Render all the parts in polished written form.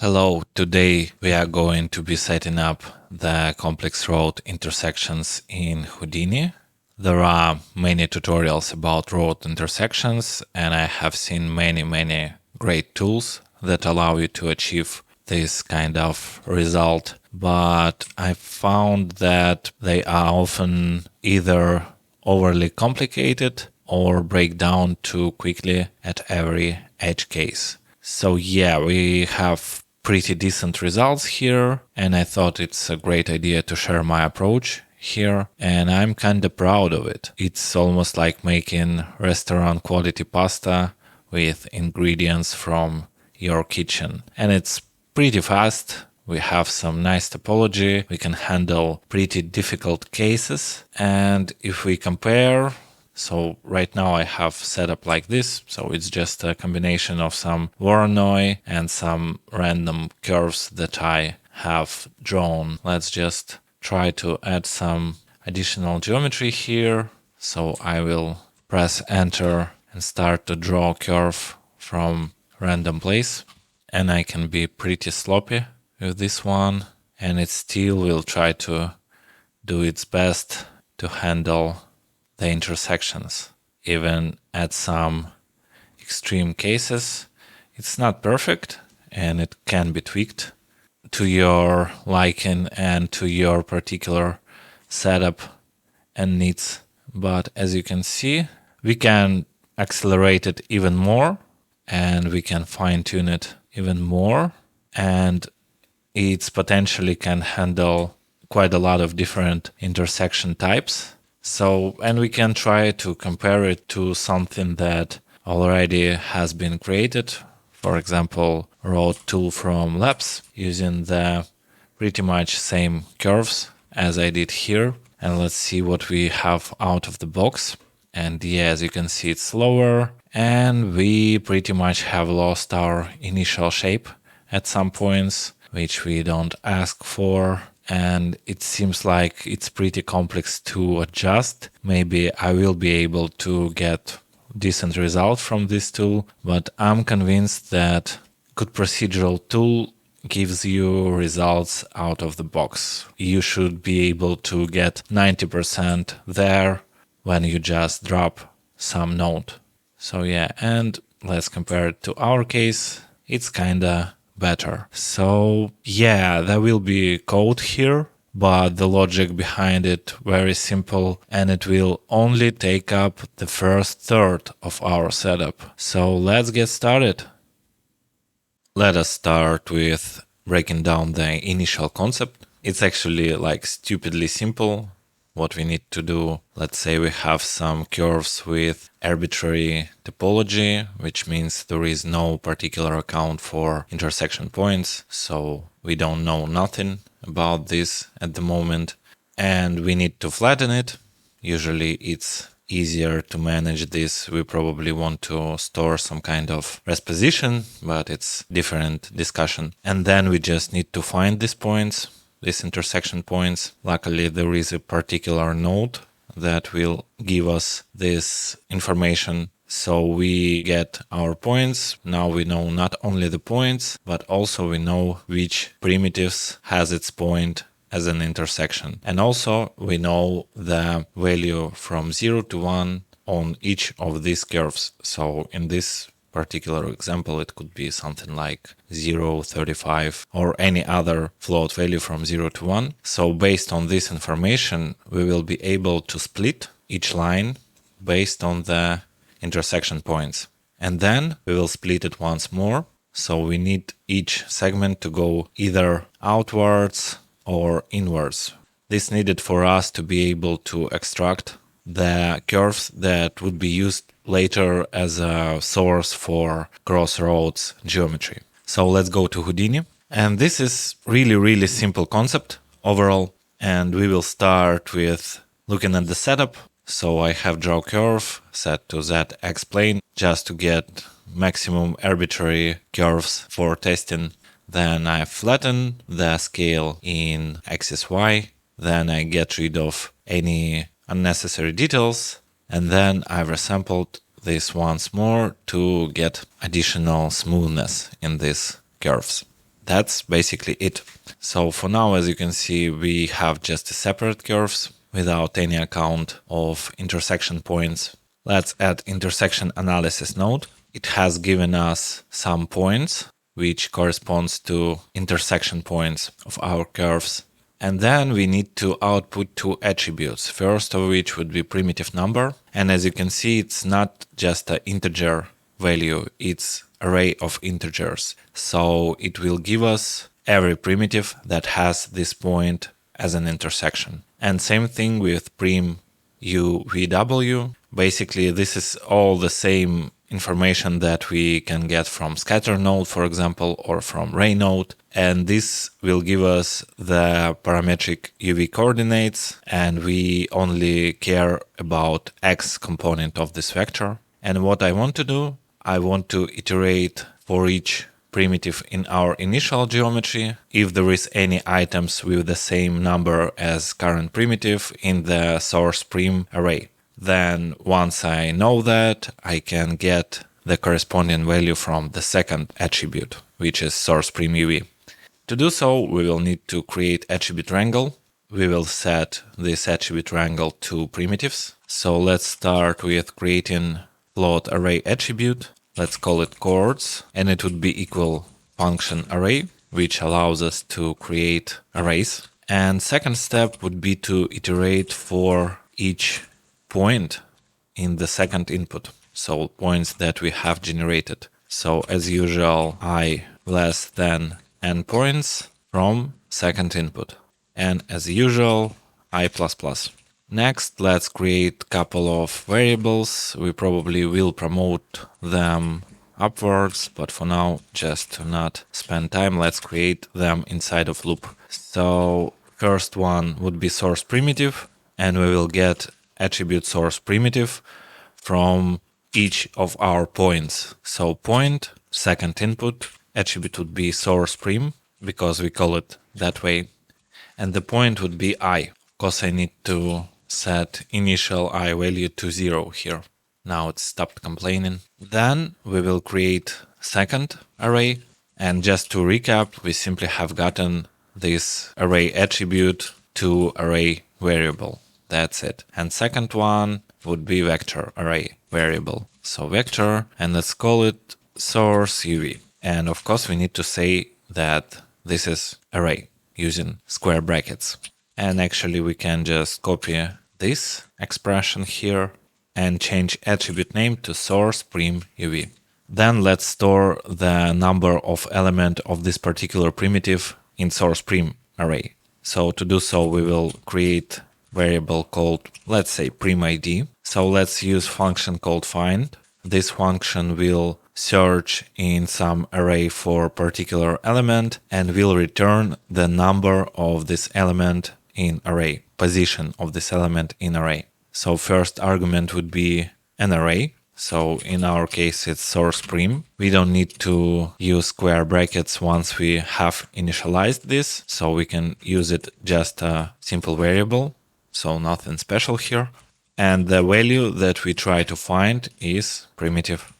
Hello, today we are going to be setting up the complex road intersections in Houdini. There are many tutorials about road intersections, and I have seen many great tools that allow you to achieve this kind of result, but I found that they are often either overly complicated or break down too quickly at every edge case. So yeah, we have pretty decent results here, and I thought it's a great idea to share my approach here, and I'm kinda proud of it. It's almost like making restaurant quality pasta with ingredients from your kitchen, and it's pretty fast. We have some nice topology, we can handle pretty difficult cases, and if we compare, so right now I have set up like this, so it's just a combination of some Voronoi and some random curves that I have drawn. Let's just try to add some additional geometry here. So I will press enter and start to draw a curve from random place, and I can be pretty sloppy with this one, and it still will try to do its best to handle the intersections. Even at some extreme cases, it's not perfect and it can be tweaked to your liking and to your particular setup and needs. But as you can see, we can accelerate it even more and we can fine tune it even more, and it potentially can handle quite a lot of different intersection types. So, and we can try to compare it to something that already has been created. For example, road tool from Labs using the pretty much same curves as I did here. And let's see what we have out of the box. And yeah, as you can see, it's slower, and we pretty much have lost our initial shape at some points, which we don't ask for. And it seems like it's pretty complex to adjust. Maybe I will be able to get decent result from this tool, but I'm convinced that good procedural tool gives you results out of the box. You should be able to get 90% there when you just drop some node. So yeah, and let's compare it to our case. It's kinda better. So yeah, there will be code here, but the logic behind it very simple, and it will only take up the first third of our setup. So let's get started. Let us start with breaking down the initial concept. It's actually like stupidly simple. What we need to do, let's say we have some curves with arbitrary topology, which means there is no particular account for intersection points, so we don't know nothing about this at the moment, and we need to flatten it. Usually it's easier to manage this. We probably want to store some kind of rest position, but it's different discussion. And then we just need to find these points, these intersection points. Luckily, there is a particular node that will give us this information. So we get our points. Now we know not only the points, but also we know which primitives has its point as an intersection. And also we know the value from 0 to 1 on each of these curves. So in this particular example, it could be something like 0, 35, or any other float value from 0 to 1. So based on this information, we will be able to split each line based on the intersection points. And then we will split it once more. So we need each segment to go either outwards or inwards. This needed for us to be able to extract the curves that would be used later as a source for crossroads geometry. So let's go to Houdini. And this is really simple concept overall. And we will start with looking at the setup. So I have draw curve set to ZX plane just to get maximum arbitrary curves for testing. Then I flatten the scale in axis Y. Then I get rid of any unnecessary details, and then I've resampled this once more to get additional smoothness in these curves. that's basically it. So for now, as you can see, we have just separate curves without any account of intersection points. Let's add intersection analysis node. It has given us some points, which corresponds to intersection points of our curves. And then we need to output two attributes, first of which would be primitive number. And as you can see, it's not just an integer value, it's array of integers. So it will give us every primitive that has this point as an intersection. And same thing with prim UVW. Basically, this is all the same information that we can get from scatter node, for example, or from ray node. And this will give us the parametric UV coordinates, and we only care about X component of this vector. And what I want to do, I want to iterate for each primitive in our initial geometry if there is any items with the same number as current primitive in the source prim array. Then once I know that, I can get the corresponding value from the second attribute, which is source prim UV. To do so, we will need to create attribute wrangle. We will set this attribute wrangle to primitives. So let's start with creating float array attribute. Let's call it chords, and it would be equal function array, which allows us to create arrays. And second step would be to iterate for each point in the second input. So points that we have generated. So as usual, I less than n points from second input. And as usual, I++. Next, let's create a couple of variables. We probably will promote them upwards, but for now, just to not spend time, let's create them inside of loop. So first one would be source primitive, and we will get attribute source primitive from each of our points. So point, second input, attribute would be source prim, because we call it that way. And the point would be I, because I need to set initial I value to 0 here. Now it stopped complaining. Then we will create second array. And just to recap, we simply have gotten this array attribute to array variable. That's it. And second one would be vector array variable. So vector, and let's call it source UV. And of course we need to say that this is array using square brackets. And actually we can just copy this expression here and change attribute name to source prim UV. Then let's store the number of element of this particular primitive in source prim array. So to do so, we will create variable called, let's say, prim ID. So let's use function called find. This function will search in some array for particular element and will return the number of this element in array, position of this element in array. So first argument would be an array. So in our case, it's source prim. We don't need to use square brackets once we have initialized this. So we can use it just a simple variable. So nothing special here. And the value that we try to find is primitive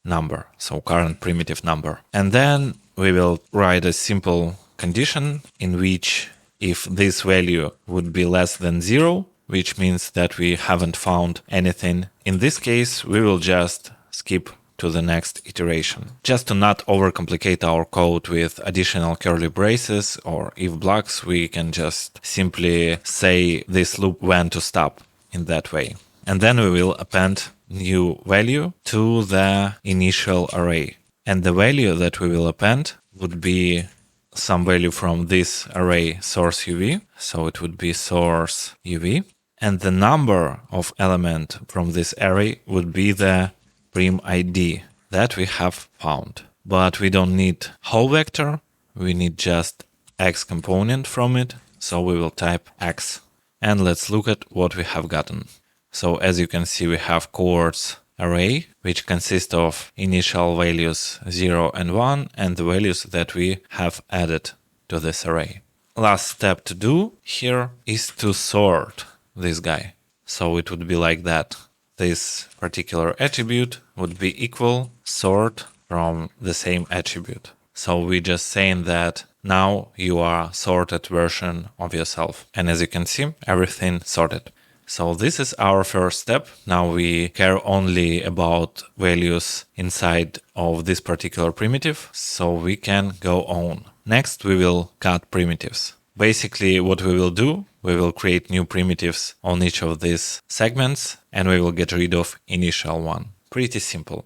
number. So current primitive number. And then we will write a simple condition in which if this value would be less than 0, which means that we haven't found anything. In this case, we will just skip to the next iteration. Just to not overcomplicate our code with additional curly braces or if blocks, we can just simply say this loop when to stop in that way. And then we will append new value to the initial array. And the value that we will append would be some value from this array source UV. So it would be source UV. And the number of element from this array would be the prim ID that we have found. But we don't need whole vector. We need just X component from it. So we will type X. And let's look at what we have gotten. So as you can see, we have chords array, which consists of initial values 0 and 1 and the values that we have added to this array. Last step to do here is to sort this guy. So it would be like that. This particular attribute would be equal sort from the same attribute. So we're just saying that now you are a sorted version of yourself. And as you can see, everything sorted. So this is our first step. Now we care only about values inside of this particular primitive, so we can go on. Next, we will cut primitives. Basically, what we will do, we will create new primitives on each of these segments, and we will get rid of initial one. Pretty simple.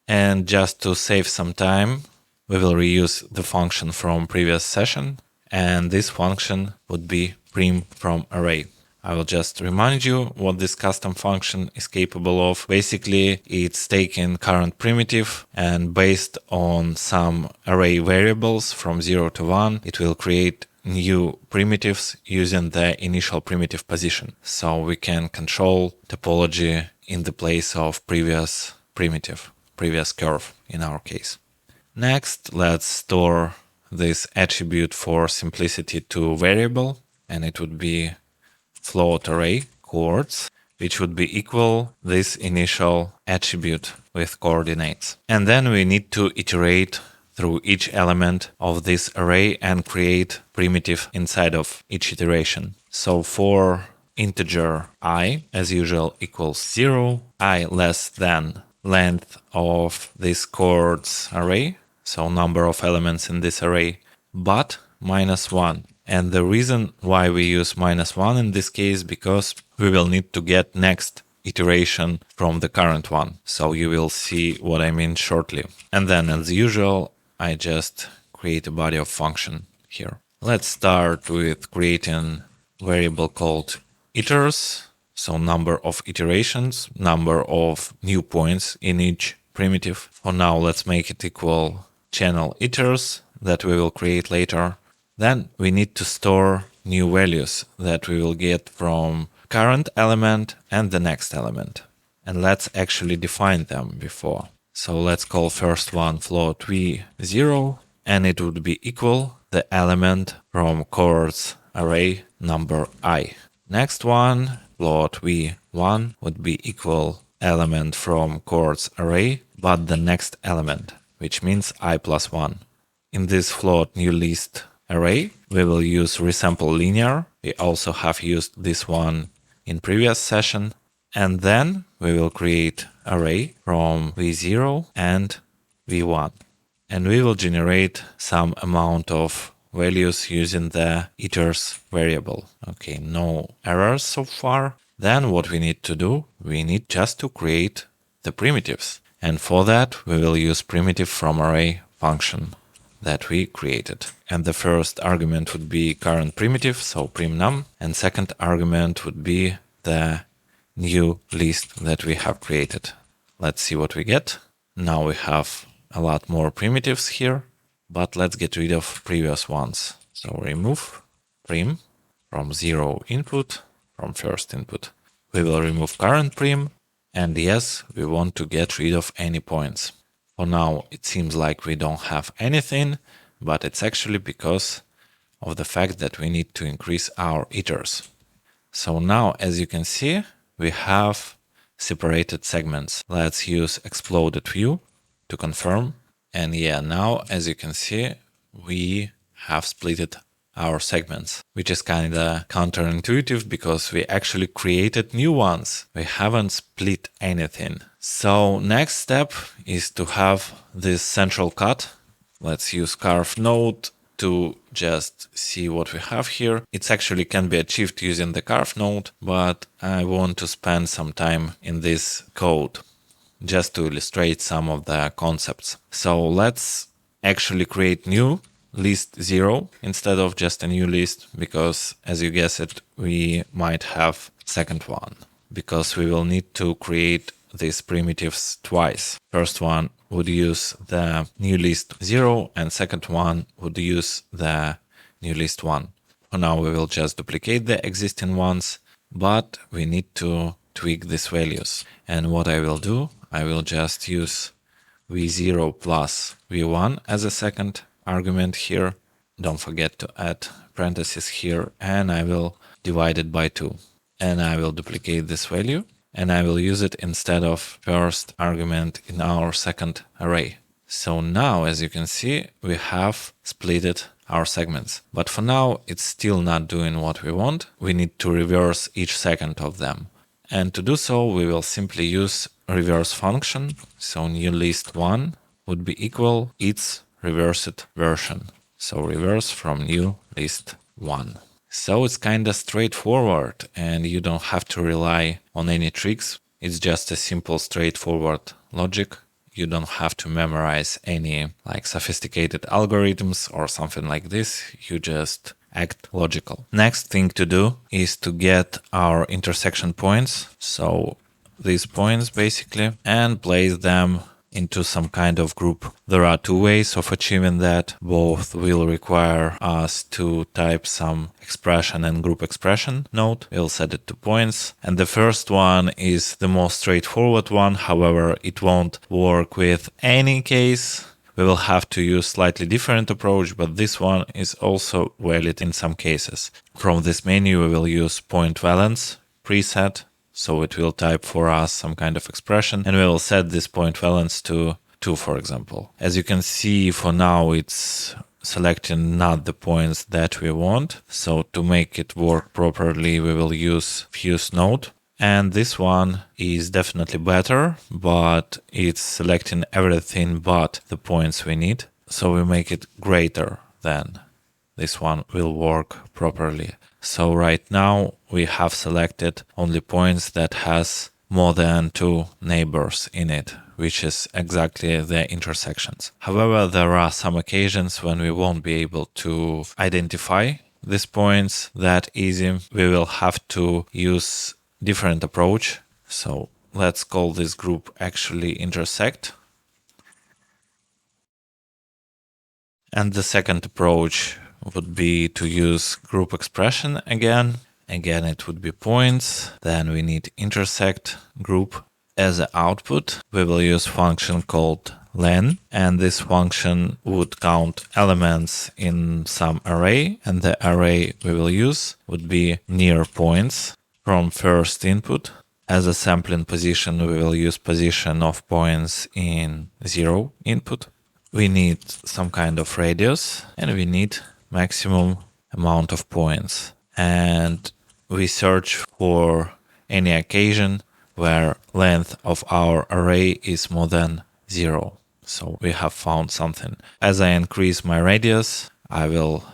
And just to save some time, we will reuse the function from previous session, and this function would be prim from array. I will just remind you what this custom function is capable of. Basically, it's taking current primitive and based on some array variables from 0 to 1, it will create new primitives using the initial primitive position. So we can control topology in the place of previous primitive, previous curve in our case. Next, let's store this attribute for simplicity to variable, and it would be float array coords, which would be equal this initial attribute with coordinates. And then we need to iterate through each element of this array and create primitive inside of each iteration. So for integer I, as usual, equals 0, I less than length of this coords array, so number of elements in this array, but -1. And the reason why we use -1 in this case, because we will need to get next iteration from the current one. So you will see what I mean shortly. And then as usual, I just create a body of function here. Let's start with creating variable called iters. So number of iterations, number of new points in each primitive. For now, let's make it equal channel iters that we will create later. Then we need to store new values that we will get from current element and the next element. And let's actually define them before. So let's call first one float v0, and it would be equal the element from coords array number I. Next one, float v1, would be equal element from coords array, but the next element, which means I plus 1. In this float new list array, we will use resample linear. We also have used this one in previous session. And then we will create array from v0 and v1. And we will generate some amount of values using the iters variable. Okay, no errors so far. Then what we need to do, we need just to create the primitives. And for that, we will use primitive from array function that we created. And the first argument would be current primitive, so primnum, and second argument would be the new list that we have created. Let's see what we get. Now we have a lot more primitives here, but let's get rid of previous ones. So remove prim from 0 input, from first input. We will remove current prim, and yes, we want to get rid of any points. For now, it seems like we don't have anything, but it's actually because of the fact that we need to increase our iters. So now, as you can see, we have separated segments. Let's use exploded view to confirm. And yeah, now, as you can see, we have splitted our segments, which is kind of counterintuitive because we actually created new ones. We haven't split anything. So next step is to have this central cut. Let's use carve node to just see what we have here. It actually can be achieved using the carve node, but I want to spend some time in this code just to illustrate some of the concepts. So let's actually create new list 0 instead of just a new list, because as you guessed it, we might have second one, because we will need to create these primitives twice. First one would use the new list 0 and second one would use the new list 1. For now we will just duplicate the existing ones, but we need to tweak these values. And what I will do, I will just use v0 plus v1 as a second argument here. Don't forget to add parentheses here, and I will divide it by 2. And I will duplicate this value, and I will use it instead of first argument in our second array. So now, as you can see, we have splitted our segments. But for now, it's still not doing what we want. We need to reverse each second of them. And to do so, we will simply use reverse function. So new list 1 would be equal its reversed version. So reverse from new list 1. So it's kind of straightforward and you don't have to rely on any tricks. It's just a simple straightforward logic. You don't have to memorize any like sophisticated algorithms or something like this. You just act logical. Next thing to do is to get our intersection points. So these points basically, and place them into some kind of group. There are two ways of achieving that. Both will require us to type some expression and group expression node. We'll set it to points. And the first one is the most straightforward one. However, it won't work with any case. We will have to use slightly different approach, but this one is also valid in some cases. From this menu, we will use point valence preset. So it will type for us some kind of expression and we will set this point valence to 2, for example. As you can see, for now, it's selecting not the points that we want. So to make it work properly, we will use fuse node. And this one is definitely better, but it's selecting everything but the points we need. So we make it greater than this one will work properly. So right now we have selected only points that has more than 2 neighbors in it, which is exactly the intersections. However, there are some occasions when we won't be able to identify these points that easy. We will have to use different approach. So let's call this group actually intersect. And the second approach would be to use group expression again. Again, it would be points. Then we need intersect group as an output. We will use function called len, and this function would count elements in some array, and the array we will use would be near points from first input. As a sampling position, we will use position of points in 0 input. We need some kind of radius, and we need maximum amount of points. And we search for any occasion where length of our array is more than 0. So we have found something. As I increase my radius, I will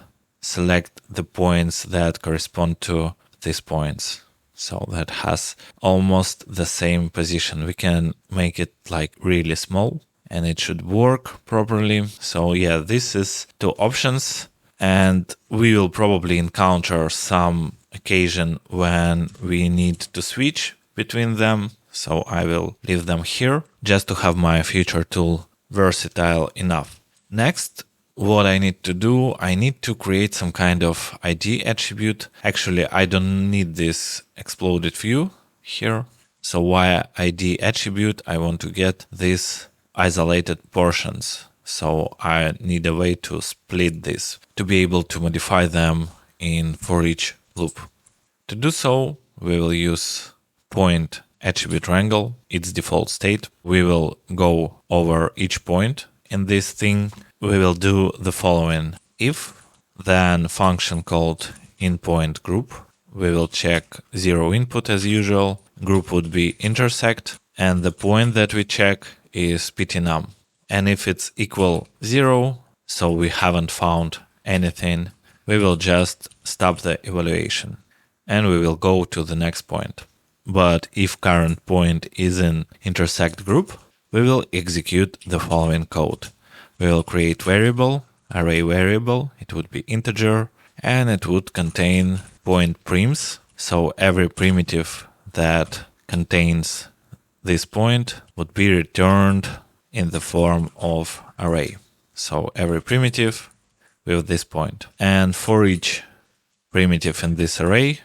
select the points that correspond to these points. So that has almost the same position. We can make it like really small and it should work properly. So yeah, this is 2 options. And we will probably encounter some occasion when we need to switch between them. So I will leave them here just to have my future tool versatile enough. Next, what I need to do, I need to create some kind of ID attribute. Actually, I don't need this exploded view here. So via ID attribute, I want to get these isolated portions. So I need a way to split this to be able to modify them in for each loop. To do so, we will use point attribute wrangle, its default state. We will go over each point in this thing. We will do the following. If, then function called inPoint group. We will check 0 input as usual. Group would be intersect, and the point that we check is ptnum. And if it's equal 0, so we haven't found anything, we will just stop the evaluation and we will go to the next point. But if current point is in intersect group, we will execute the following code. We will create variable, array variable, it would be integer, and it would contain point prims. So every primitive that contains this point would be returned in the form of array. So every primitive with this point. And for each primitive in this array,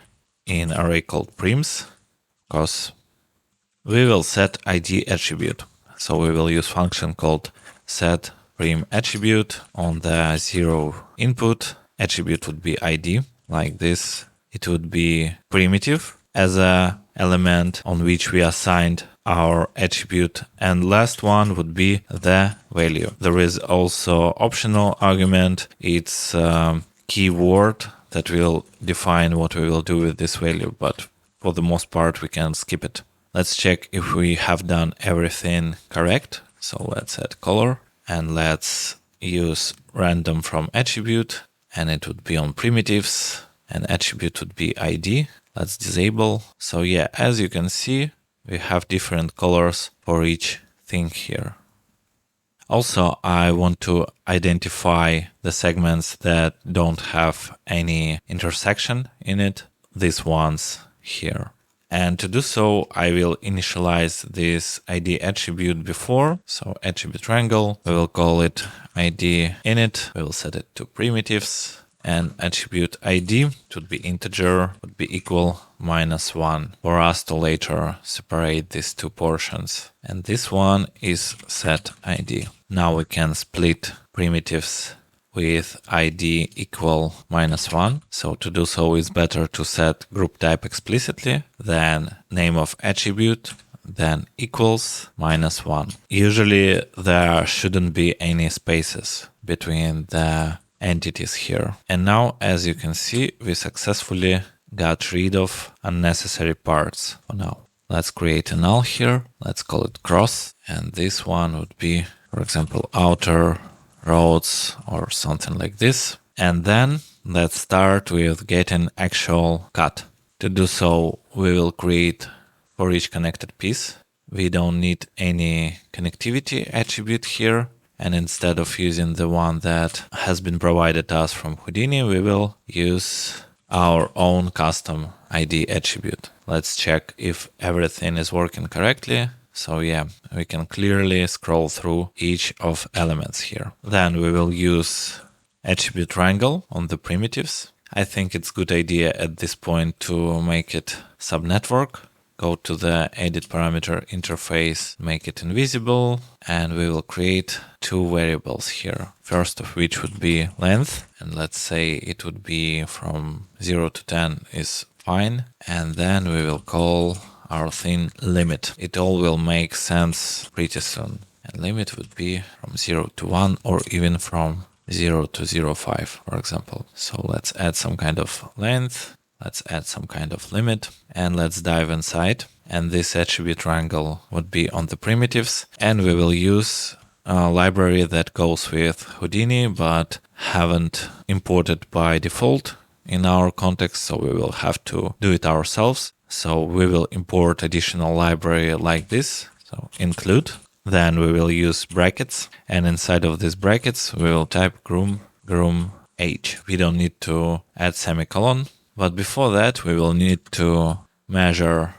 in array called prims, because we will set ID attribute. So we will use function called set prim attribute on the 0 input. Attribute would be ID, like this. It would be primitive as a element on which we assigned our attribute. And last one would be the value. There is also optional argument. It's keyword that will define what we will do with this value, but for the most part we can skip it. Let's check if we have done everything correct. So let's add color and let's use random from attribute, and it would be on primitives, and attribute would be ID. Let's disable. So yeah, as you can see, we have different colors for each thing here. Also, I want to identify the segments that don't have any intersection in it, these ones here. And to do so, I will initialize this ID attribute before. So attribute triangle, we will call it ID init. We will set it to primitives, and attribute ID would be integer, would be equal -1 for us to later separate these two portions. And this one is set ID. Now we can split primitives with ID equal -1. So to do so, it's better to set group type explicitly, then name of attribute, then equals -1. Usually there shouldn't be any spaces between the entities here. And now, as you can see, we successfully got rid of unnecessary parts for now. Let's create a null here. Let's call it cross. And this one would be, for example, outer roads or something like this. And then let's start with getting actual cut. To do so, we will create for each connected piece. We don't need any connectivity attribute here. And instead of using the one that has been provided to us from Houdini, we will use our own custom ID attribute. Let's check if everything is working correctly. So yeah, we can clearly scroll through each of elements here. Then we will use attribute triangle on the primitives. I think it's a good idea at this point to make it subnetwork. Go to the edit parameter interface, make it invisible, and we will create two variables here. First of which would be length, and let's say it would be from 0 to 10 is fine. And then we will call our thing limit. It all will make sense pretty soon. And limit would be from 0 to 1 or even from 0 to 0.5, for example. So let's add some kind of length. Let's add some kind of limit and let's dive inside. And this attribute triangle would be on the primitives. And we will use a library that goes with Houdini, but haven't imported by default in our context. So we will have to do it ourselves. So we will import additional library like this. So include. Then we will use brackets. And inside of these brackets, we will type groom age. We don't need to add semicolon. But before that, we will need to measure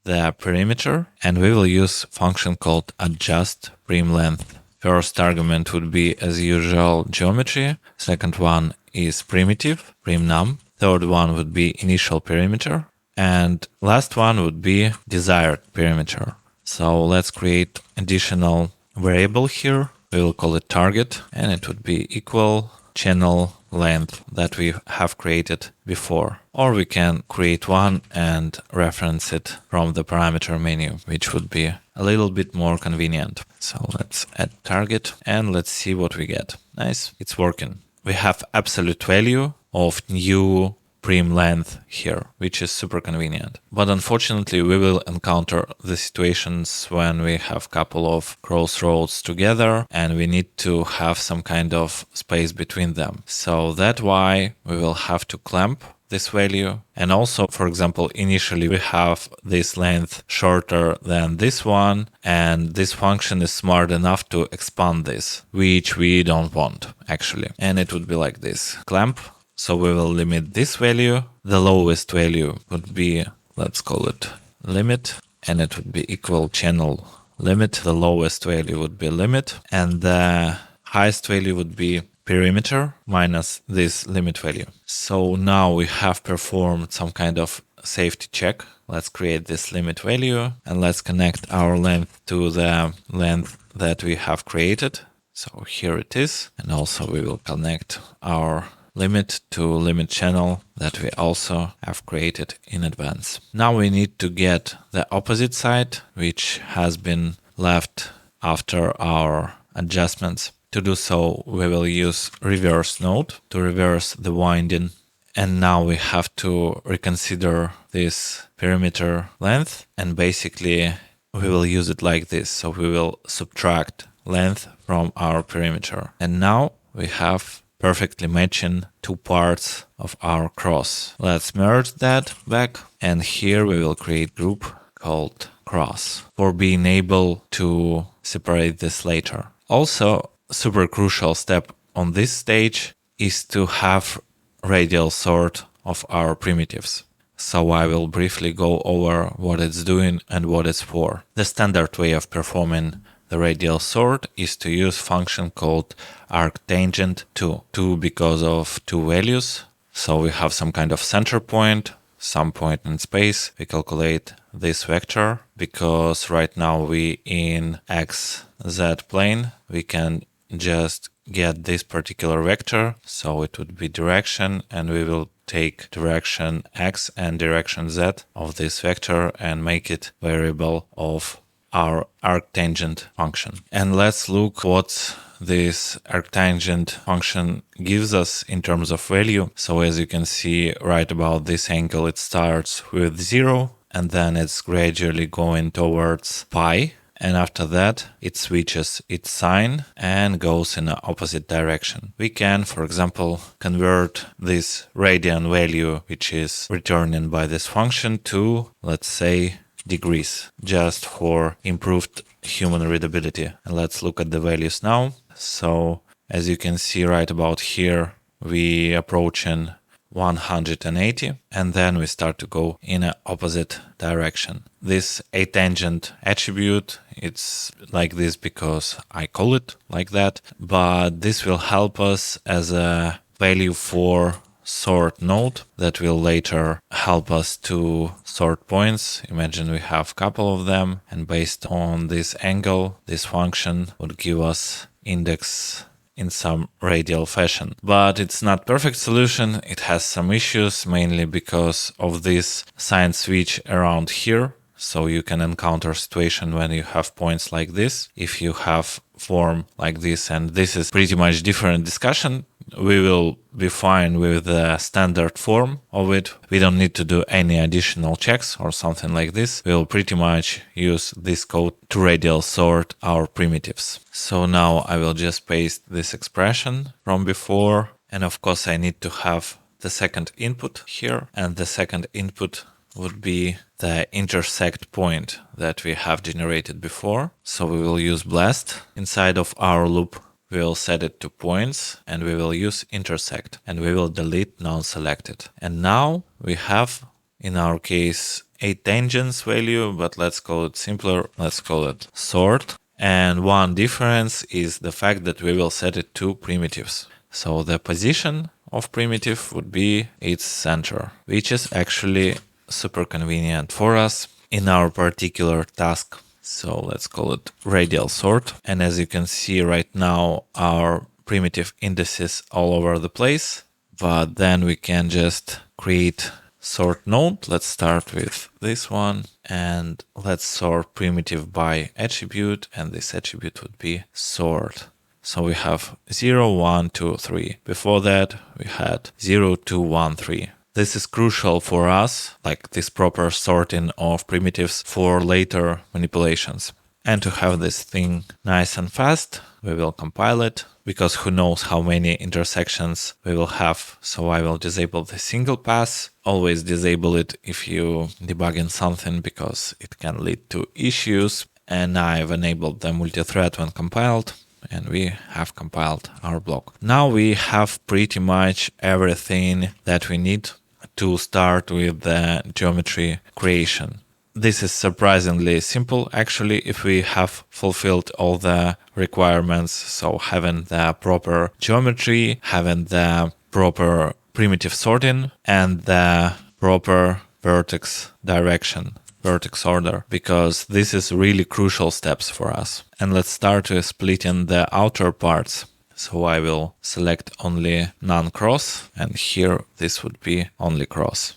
the perimeter, and we will use a function called adjust prim length. First argument would be, as usual, geometry. Second one is primitive, prim num. Third one would be initial perimeter. And last one would be desired perimeter. So let's create additional variable here. We will call it target, and it would be equal channel length that we have created before. Or we can create one and reference it from the parameter menu, which would be a little bit more convenient. So let's add target and let's see what we get. Nice, it's working. We have absolute value of new prim length here, which is super convenient. But unfortunately, we will encounter the situations when we have a couple of crossroads together and we need to have some kind of space between them. So that's why we will have to clamp this value. And also, for example, initially we have this length shorter than this one, and this function is smart enough to expand this, which we don't want actually. And it would be like this, clamp. So we will limit this value. The lowest value would be, let's call it limit, and it would be equal channel limit. The lowest value would be limit, and the highest value would be perimeter minus this limit value. So now we have performed some kind of safety check. Let's create this limit value and let's connect our length to the length that we have created. So here it is. And also we will connect our limit to limit channel that we also have created in advance. Now we need to get the opposite side, which has been left after our adjustments. To do so, we will use reverse node to reverse the winding. And now we have to reconsider this perimeter length, and basically we will use it like this. So we will subtract length from our perimeter. And now we have perfectly matching two parts of our cross. Let's merge that back, and here we will create group called cross for being able to separate this later. Also, super crucial step on this stage is to have radial sort of our primitives. So I will briefly go over what it's doing and what it's for. The standard way of performing the radial sort is to use function called arctangent 2. 2 because of two values. So we have some kind of center point, some point in space. We calculate this vector because right now we in XZ plane, we can just get this particular vector, so it would be direction, and we will take direction x and direction z of this vector and make it variable of our arctangent function. And let's look what this arctangent function gives us in terms of value. So as you can see right about this angle, it starts with 0 and then it's gradually going towards pi. And after that, it switches its sign and goes in the opposite direction. We can, for example, convert this radian value, which is returning by this function, to, let's say, degrees, just for improved human readability. And let's look at the values now. So, as you can see right about here, we approaching 180, and then we start to go in an opposite direction. This atangent attribute, it's like this because I call it like that, but this will help us as a value for sort node that will later help us to sort points. Imagine we have a couple of them, and based on this angle, this function would give us index in some radial fashion. But it's not perfect solution. It has some issues, mainly because of this sign switch around here. So you can encounter a situation when you have points like this. If you have form like this, and this is pretty much different discussion, we will be fine with the standard form of it. We don't need to do any additional checks or something like this. We will pretty much use this code to radial sort our primitives. So now I will just paste this expression from before. And of course I need to have the second input here. And the second input would be the intersect point that we have generated before. So we will use blast inside of our loop. We will set it to points and we will use intersect, and we will delete non-selected. And now we have, in our case, a tangents value, but let's call it simpler. Let's call it sort. And one difference is the fact that we will set it to primitives. So the position of primitive would be its center, which is actually super convenient for us in our particular task. So let's call it radial sort. And as you can see right now, our primitive indices all over the place, but then we can just create sort node. Let's start with this one and let's sort primitive by attribute, and this attribute would be sort. So we have 0, 1, 2, 3. Before that, we had 0, 2, 1, 3. This is crucial for us, like this proper sorting of primitives for later manipulations. And to have this thing nice and fast, we will compile it, because who knows how many intersections we will have. So I will disable the single pass. Always disable it if you debugging something, because it can lead to issues. And I've enabled the multi-thread when compiled, and we have compiled our block. Now we have pretty much everything that we need to start with the geometry creation. This is surprisingly simple, actually, if we have fulfilled all the requirements. So having the proper geometry, having the proper primitive sorting, and the proper vertex direction, vertex order, because this is really crucial steps for us. And let's start with splitting the outer parts. So I will select only non-cross, and here this would be only cross.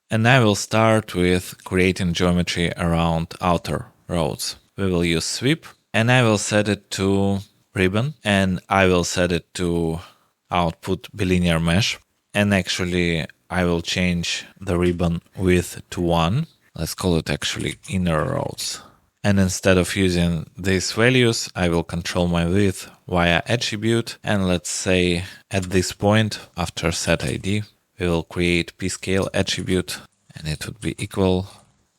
And I will start with creating geometry around outer roads. We will use sweep, and I will set it to ribbon, and I will set it to output bilinear mesh. And actually I will change the ribbon width to 1. Let's call it actually inner roads. And instead of using these values, I will control my width via attribute. And let's say at this point, after set ID, we will create p-scale attribute, and it would be equal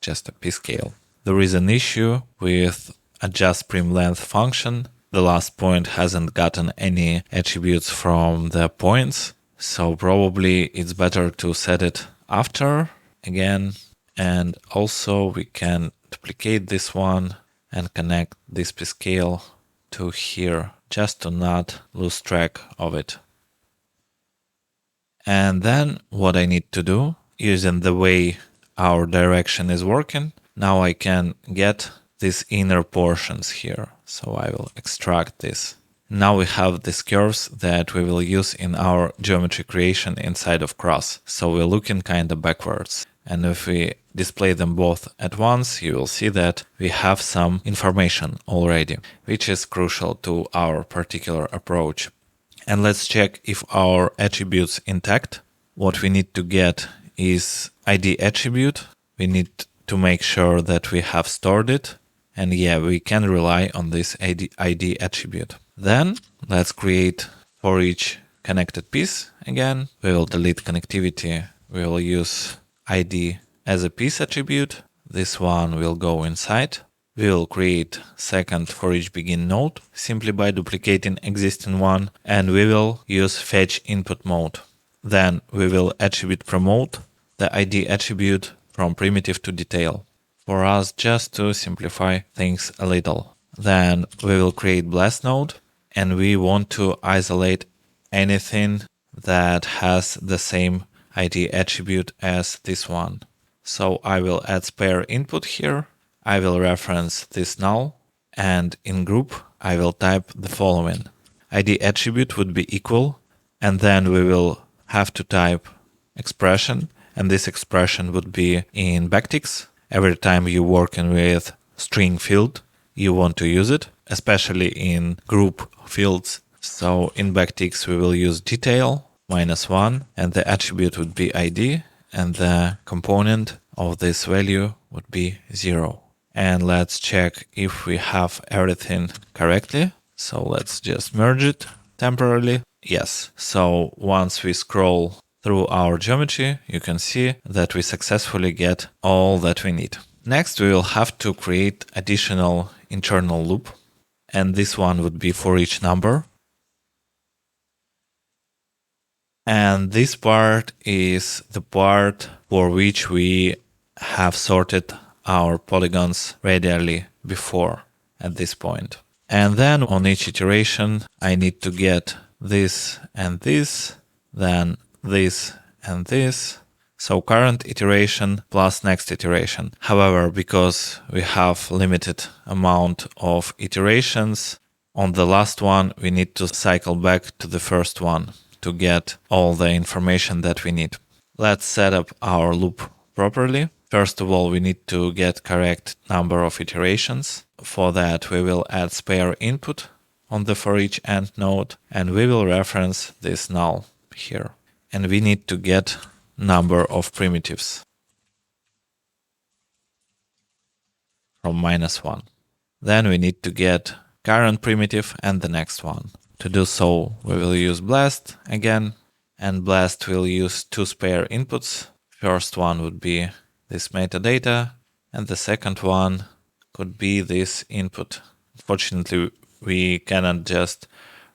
just a p-scale. There is an issue with adjust prim length function. The last point hasn't gotten any attributes from the points, so probably it's better to set it after again. And also we can duplicate this one and connect this p-scale to here, just to not lose track of it. And then what I need to do, using the way our direction is working, now I can get these inner portions here. So I will extract this. Now we have these curves that we will use in our geometry creation inside of cross. So we're looking kind of backwards. And if we display them both at once, you will see that we have some information already, which is crucial to our particular approach. And let's check if our attribute's intact. What we need to get is ID attribute. We need to make sure that we have stored it. And yeah, we can rely on this ID attribute. Then let's create for each connected piece again. We will delete connectivity. We will use ID as a piece attribute. This one will go inside. We will create second for each begin node simply by duplicating existing one, and we will use fetch input mode. Then we will attribute promote the ID attribute from primitive to detail for us, just to simplify things a little. Then we will create blast node, and we want to isolate anything that has the same ID attribute as this one. So I will add spare input here. I will reference this null, and in group I will type the following. ID attribute would be equal, and then we will have to type expression, and this expression would be in backticks. Every time you're working with string field, you want to use it, especially in group fields. So in backticks we will use detail -1, and the attribute would be ID, and the component of this value would be 0. And let's check if we have everything correctly. So let's just merge it temporarily. Yes. So once we scroll through our geometry, you can see that we successfully get all that we need. Next, we will have to create additional internal loop, and this one would be for each number. And this part is the part for which we have sorted our polygons radially before at this point. And then on each iteration, I need to get this and this, then this and this. So current iteration plus next iteration. However, because we have limited amount of iterations, on the last one, we need to cycle back to the first one to get all the information that we need. Let's set up our loop properly. First of all, we need to get correct number of iterations. For that, we will add spare input on the for each end node, and we will reference this null here. And we need to get number of primitives from -1. Then we need to get current primitive and the next one. To do so, we will use blast again, and blast will use two spare inputs. First one would be this metadata, and the second one could be this input. Unfortunately, we cannot just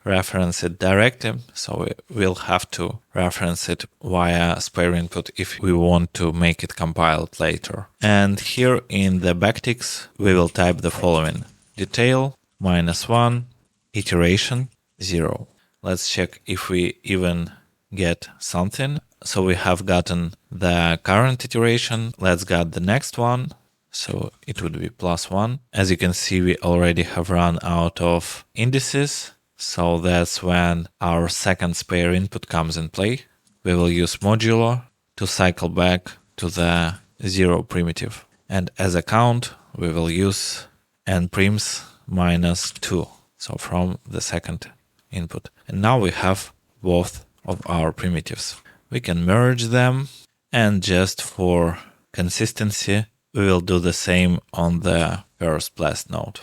reference it directly, so we will have to reference it via spare input if we want to make it compiled later. And here in the backticks, we will type the following: detail -1, iteration 0. Let's check if we even get something. So we have gotten the current iteration. Let's get the next one. So it would be +1. As you can see, we already have run out of indices. So that's when our second spare input comes in play. We will use modulo to cycle back to the 0 primitive. And as a count, we will use n prims minus 2. So from the second input. And now we have both of our primitives. We can merge them, and just for consistency, we will do the same on the first blast node.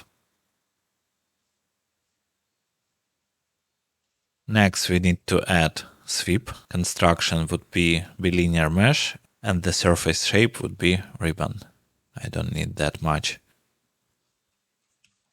Next, we need to add sweep. Construction would be bilinear mesh, and the surface shape would be ribbon. I don't need that much.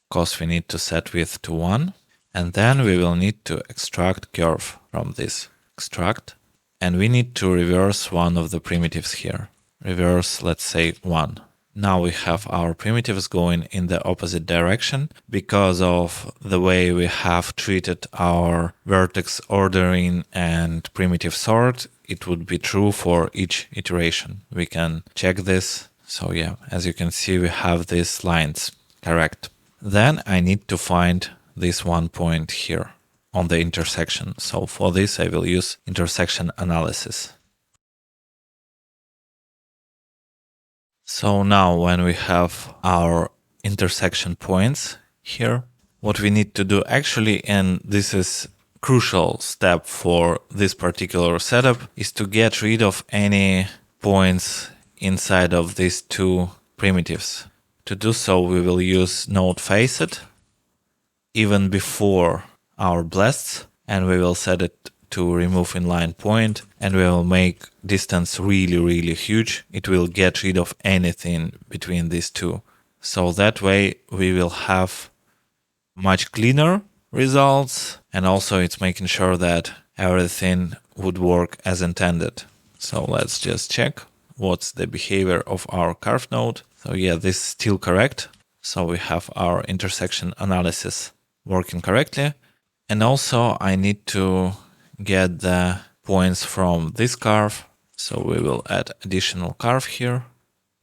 Of course, we need to set width to 1, and then we will need to extract curve from this. Extract, and we need to reverse one of the primitives here. Reverse, let's say 1. Now we have our primitives going in the opposite direction. Because of the way we have treated our vertex ordering and primitive sort, it would be true for each iteration. We can check this. So yeah, as you can see, we have these lines correct. Then I need to find this one point here on the intersection. So for this, I will use intersection analysis. So now when we have our intersection points here, what we need to do actually, and this is crucial step for this particular setup, is to get rid of any points inside of these two primitives. To do so, we will use node facet even before our blasts, and we will set it to remove inline point, and we will make distance really huge. It will get rid of anything between these two. So that way we will have much cleaner results, and also it's making sure that everything would work as intended. So let's just check what's the behavior of our curve node. So yeah, this is still correct. So we have our intersection analysis working correctly. And also I need to get the points from this curve. So we will add additional curve here,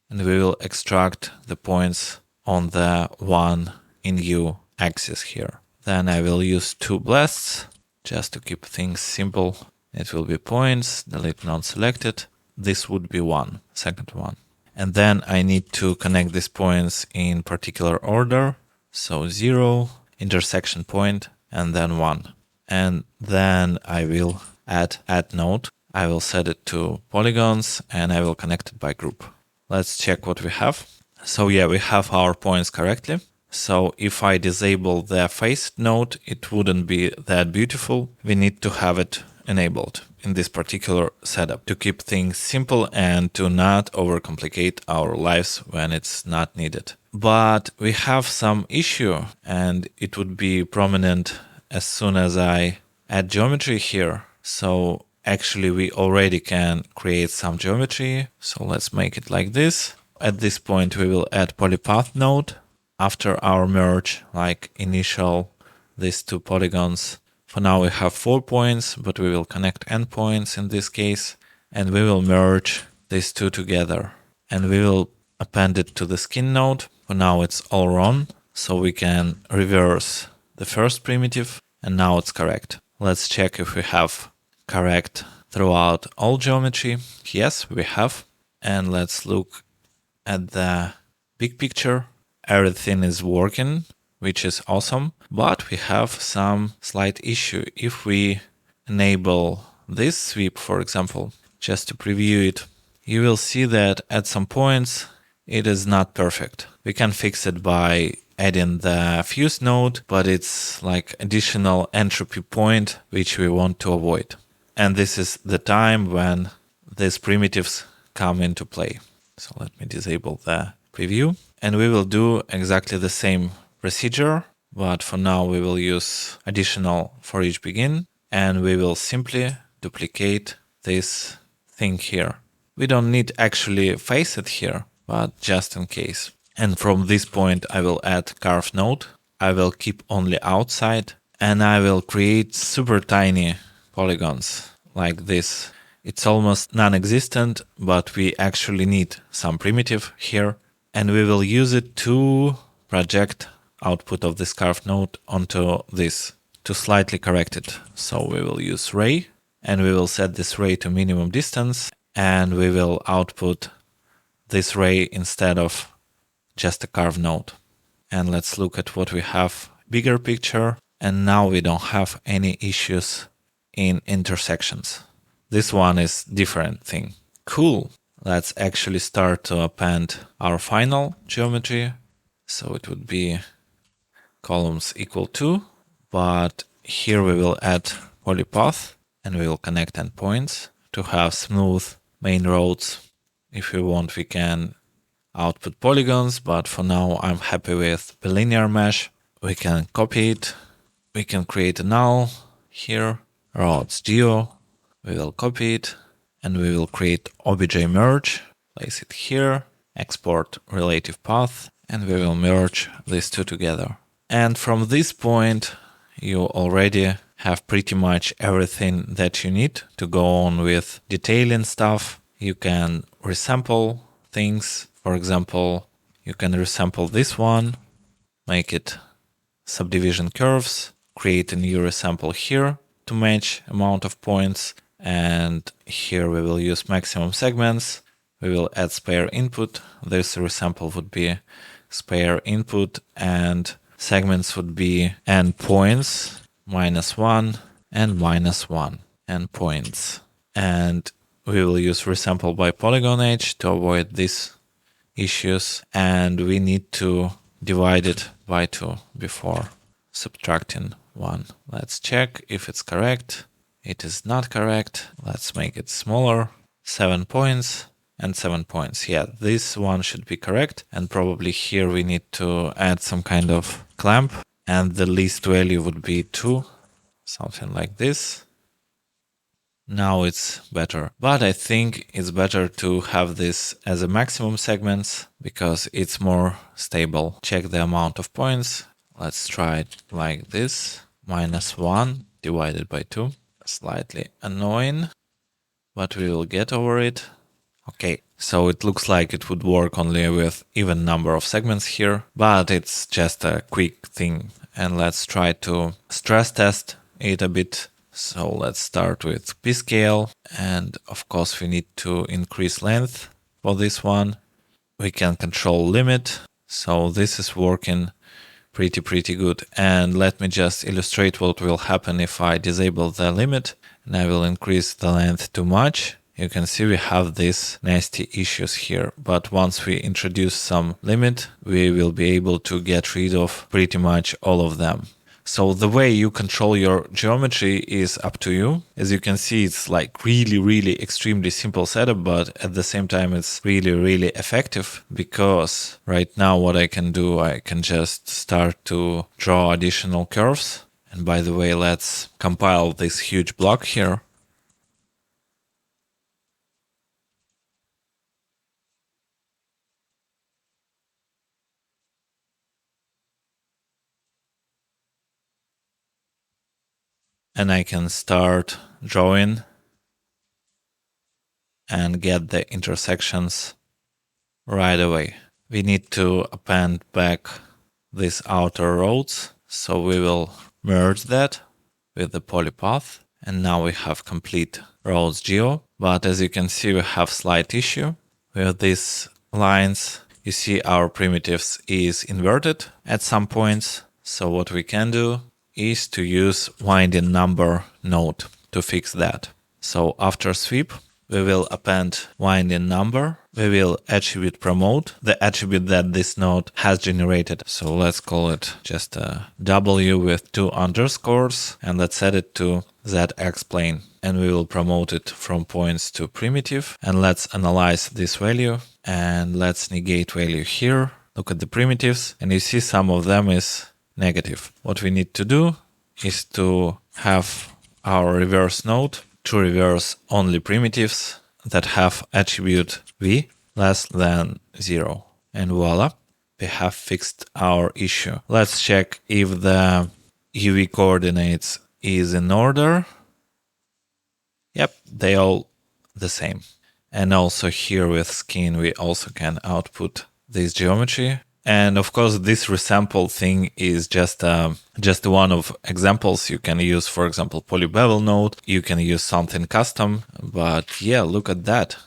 and we will extract the points on the 1 in U axis here. Then I will use 2 blasts just to keep things simple. It will be points, delete non-selected. This would be 1, second one. And then I need to connect these points in particular order. So 0, intersection point, and then 1. And then I will add node. I will set it to polygons, and I will connect it by group. Let's check what we have. So yeah, we have our points correctly. So if I disable the faced node, it wouldn't be that beautiful. We need to have it enabled in this particular setup to keep things simple and to not overcomplicate our lives when it's not needed. But we have some issue, and it would be prominent as soon as I add geometry here. So actually we already can create some geometry. So let's make it like this. At this point we will add polypath node after our merge, like initial these two polygons. For now we have 4 points, but we will connect endpoints in this case, and we will merge these two together, and we will append it to the skin node. For now it's all wrong, so we can reverse the first primitive, and now it's correct. Let's check if we have correct throughout all geometry. Yes, we have. And let's look at the big picture. Everything is working, which is awesome, but we have some slight issue. If we enable this sweep, for example, just to preview it, you will see that at some points it is not perfect. We can fix it by adding the fuse node, but it's like additional entropy point, which we want to avoid. And this is the time when these primitives come into play. So let me disable the preview, and we will do exactly the same procedure, but for now we will use additional for each begin, and we will simply duplicate this thing here. We don't need actually face it here, but just in case. And from this point I will add carve node. I will keep only outside, and I will create super tiny polygons like this. It's almost non-existent, but we actually need some primitive here, and we will use it to project output of this carve node onto this to slightly correct it. So we will use ray, and we will set this ray to minimum distance, and we will output this ray instead of just a curve node. And let's look at what we have, bigger picture, and now we don't have any issues in intersections. This one is different thing. Cool. Let's actually start to append our final geometry. So it would be columns equal to, but here we will add polypath and we will connect endpoints to have smooth main roads. If we want, we can output polygons, but for now I'm happy with the linear mesh. We can copy it. We can create a null here, roads geo. We will copy it and we will create obj merge, place it here, export relative path, and we will merge these two together. And from this point, you already have pretty much everything that you need to go on with detailing stuff. You can resample things. For example, you can resample this one, make it subdivision curves, create a new resample here to match amount of points. And here we will use maximum segments. We will add spare input. This resample would be spare input and segments would be endpoints, -1 and -1 endpoints. And we will use resample by polygon edge to avoid these issues. And we need to divide it by 2 before subtracting 1. Let's check if it's correct. It is not correct. Let's make it smaller. 7 points and 7 points. Yeah, this one should be correct. And probably here we need to add some kind of clamp. And the least value would be 2. Something like this. Now it's better. But I think it's better to have this as a maximum segments because it's more stable. Check the amount of points. Let's try it like this. -1 divided by 2. Slightly annoying, but we will get over it. Okay, so it looks like it would work only with even number of segments here, but it's just a quick thing. And let's try to stress test it a bit. So let's start with p-scale, and of course we need to increase length for this one. We can control limit, so this is working pretty good. And let me just illustrate what will happen if I disable the limit and I will increase the length too much. You can see we have these nasty issues here, but once we introduce some limit, we will be able to get rid of pretty much all of them. So the way you control your geometry is up to you. As you can see, it's like really extremely simple setup, but at the same time, it's really effective because right now what I can do, I can just start to draw additional curves. And by the way, let's compile this huge block here. And I can start drawing and get the intersections right away. We need to append back these outer roads, so we will merge that with the polypath. And now we have complete roads geo. But as you can see, we have slight issue with these lines. You see our primitives is inverted at some points. So what we can do is to use winding number node to fix that. So after sweep, we will append winding number. We will attribute promote, the attribute that this node has generated. So let's call it just a W with 2 underscores, and let's set it to ZX plane. And we will promote it from points to primitive. And let's analyze this value and let's negate value here. Look at the primitives and you see some of them is negative. What we need to do is to have our reverse node to reverse only primitives that have attribute v less than 0. And voila, we have fixed our issue. Let's check if the UV coordinates is in order. Yep, they all the same. And also here with skin, we also can output this geometry. And of course, this resample thing is just one of examples. You can use, for example, polybevel node. You can use something custom, but yeah, look at that.